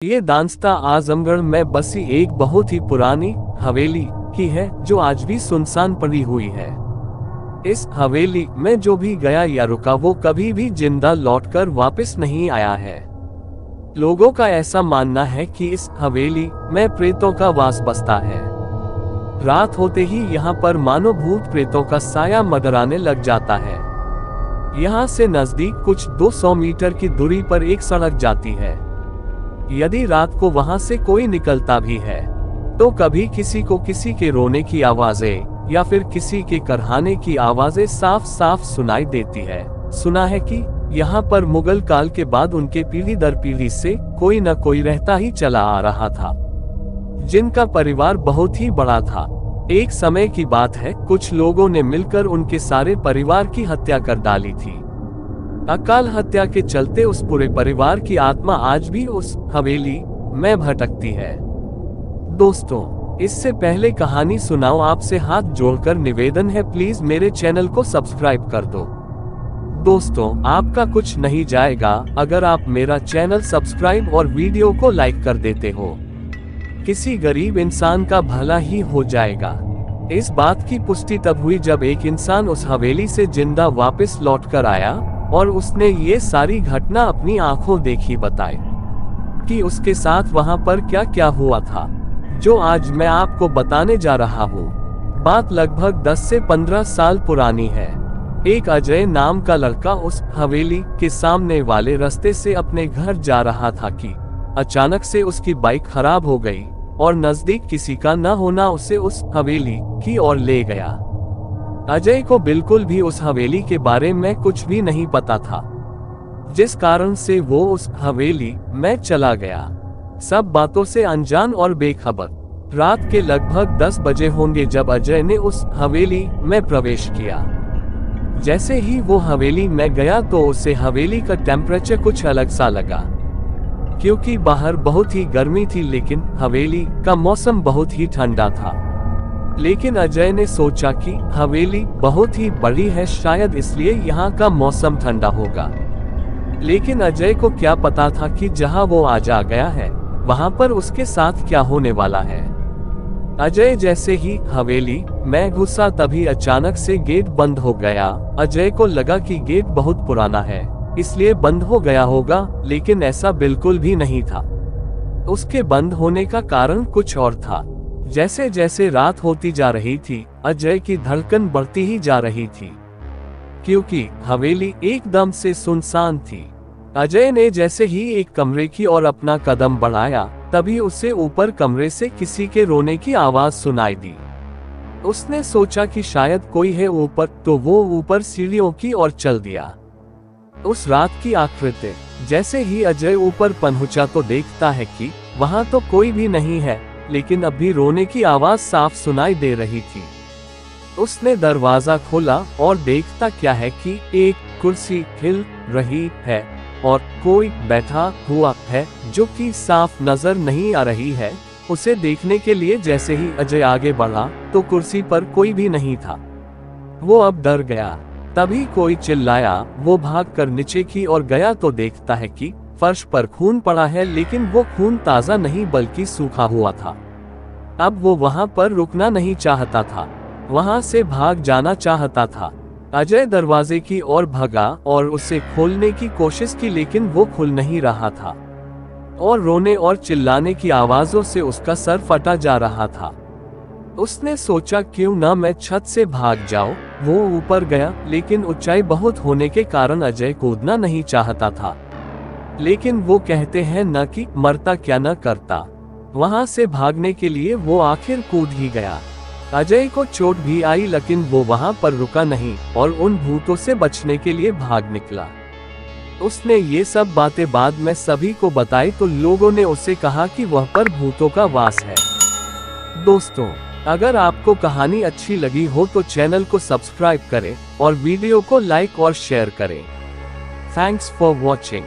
ये दांस्ता आजमगढ़ में बसी एक बहुत ही पुरानी हवेली की है जो आज भी सुनसान पड़ी हुई है। इस हवेली में जो भी गया या रुका वो कभी भी जिंदा लौटकर वापस नहीं आया है। लोगों का ऐसा मानना है कि इस हवेली में प्रेतों का वास बसता है। रात होते ही यहाँ पर मानो भूत प्रेतों का साया मंडराने लग जाता है। यहाँ से नजदीक कुछ 200 मीटर की दूरी पर एक सड़क जाती है। यदि रात को वहां से कोई निकलता भी है तो कभी किसी को किसी के रोने की आवाजें या फिर किसी के करहाने की आवाजें साफ साफ सुनाई देती है। सुना है कि यहाँ पर मुगल काल के बाद उनके पीढ़ी दर पीढ़ी से कोई न कोई रहता ही चला आ रहा था, जिनका परिवार बहुत ही बड़ा था। एक समय की बात है, कुछ लोगों ने मिलकर उनके सारे परिवार की हत्या कर डाली थी। अकाल हत्या के चलते उस पूरे परिवार की आत्मा आज भी उस हवेली में भटकती है। दोस्तों, इससे पहले कहानी सुनाओ, आपसे हाथ जोड़कर निवेदन है, प्लीज मेरे चैनल को सब्सक्राइब कर दो। दोस्तों, आपका कुछ नहीं जाएगा अगर आप मेरा चैनल सब्सक्राइब और वीडियो को लाइक कर देते हो। किसी गरीब इंसान का भला ही हो जाएगा। इस बात की पुष्टि तब हुई जब एक इंसान उस हवेली से जिंदा वापस लौटकर आया और उसने ये सारी घटना अपनी आंखों देखी बताई कि उसके साथ वहां पर क्या क्या हुआ था, जो आज मैं आपको बताने जा रहा हूँ। बात लगभग 10 से 15 साल पुरानी है। एक अजय नाम का लड़का उस हवेली के सामने वाले रास्ते से अपने घर जा रहा था कि अचानक से उसकी बाइक खराब हो गई और नजदीक किसी का न होना उसे उस हवेली की ओर ले गया। अजय को बिल्कुल भी उस हवेली के बारे में कुछ भी नहीं पता था, जिस कारण से वो उस हवेली में चला गया, सब बातों से अनजान और बेखबर। रात के लगभग 10 बजे होंगे जब अजय ने उस हवेली में प्रवेश किया। जैसे ही वो हवेली में गया तो उसे हवेली का टेम्परेचर कुछ अलग सा लगा, क्योंकि बाहर बहुत ही गर्मी थी लेकिन हवेली का मौसम बहुत ही ठंडा था। लेकिन अजय ने सोचा कि हवेली बहुत ही बड़ी है, शायद इसलिए यहाँ का मौसम ठंडा होगा। लेकिन अजय को क्या पता था कि जहाँ वो आज आ गया है वहाँ पर उसके साथ क्या होने वाला है। अजय जैसे ही हवेली में घुसा तभी अचानक से गेट बंद हो गया। अजय को लगा कि गेट बहुत पुराना है इसलिए बंद हो गया होगा, लेकिन ऐसा बिल्कुल भी नहीं था। उसके बंद होने का कारण कुछ और था। जैसे जैसे रात होती जा रही थी अजय की धड़कन बढ़ती ही जा रही थी, क्योंकि हवेली एकदम से सुनसान थी। अजय ने जैसे ही एक कमरे की ओर अपना कदम बढ़ाया तभी उसे ऊपर कमरे से किसी के रोने की आवाज सुनाई दी। उसने सोचा कि शायद कोई है ऊपर, तो वो ऊपर सीढ़ियों की ओर चल दिया। उस रात की आकृति जैसे ही अजय ऊपर पहुंचा तो देखता है कि वहां तो कोई भी नहीं है, लेकिन अभी रोने की आवाज साफ सुनाई दे रही थी। उसने दरवाजा खोला और देखता क्या है कि एक कुर्सी हिल रही है और कोई बैठा हुआ है जो कि साफ नजर नहीं आ रही है। उसे देखने के लिए जैसे ही अजय आगे बढ़ा तो कुर्सी पर कोई भी नहीं था। वो अब डर गया। तभी कोई चिल्लाया। वो भागकर नीचे की ओर गया तो देखता है कि फर्श पर खून पड़ा है, लेकिन वो खून ताजा नहीं बल्कि सूखा हुआ था। अब वो वहां पर रुकना नहीं चाहता था, वहां से भाग जाना चाहता था। अजय दरवाजे की ओर भागा और उसे खोलने की कोशिश की, लेकिन वो खुल नहीं रहा था और रोने और चिल्लाने की आवाजों से उसका सर फटा जा रहा था। उसने सोचा क्यों ना मैं छत से भाग जाऊं। वो ऊपर गया, लेकिन ऊंचाई बहुत होने के कारण अजय कूदना नहीं चाहता था। लेकिन वो कहते हैं न कि मरता क्या न करता। वहां से भागने के लिए वो आखिर कूद ही गया। अजय को चोट भी आई, लेकिन वो वहां पर रुका नहीं और उन भूतों से बचने के लिए भाग निकला। उसने ये सब बातें बाद में सभी को बताई तो लोगों ने उसे कहा कि वह पर भूतों का वास है। दोस्तों, अगर आपको कहानी अच्छी लगी हो तो चैनल को सब्सक्राइब करें और वीडियो को लाइक और शेयर करें। Thanks for watching.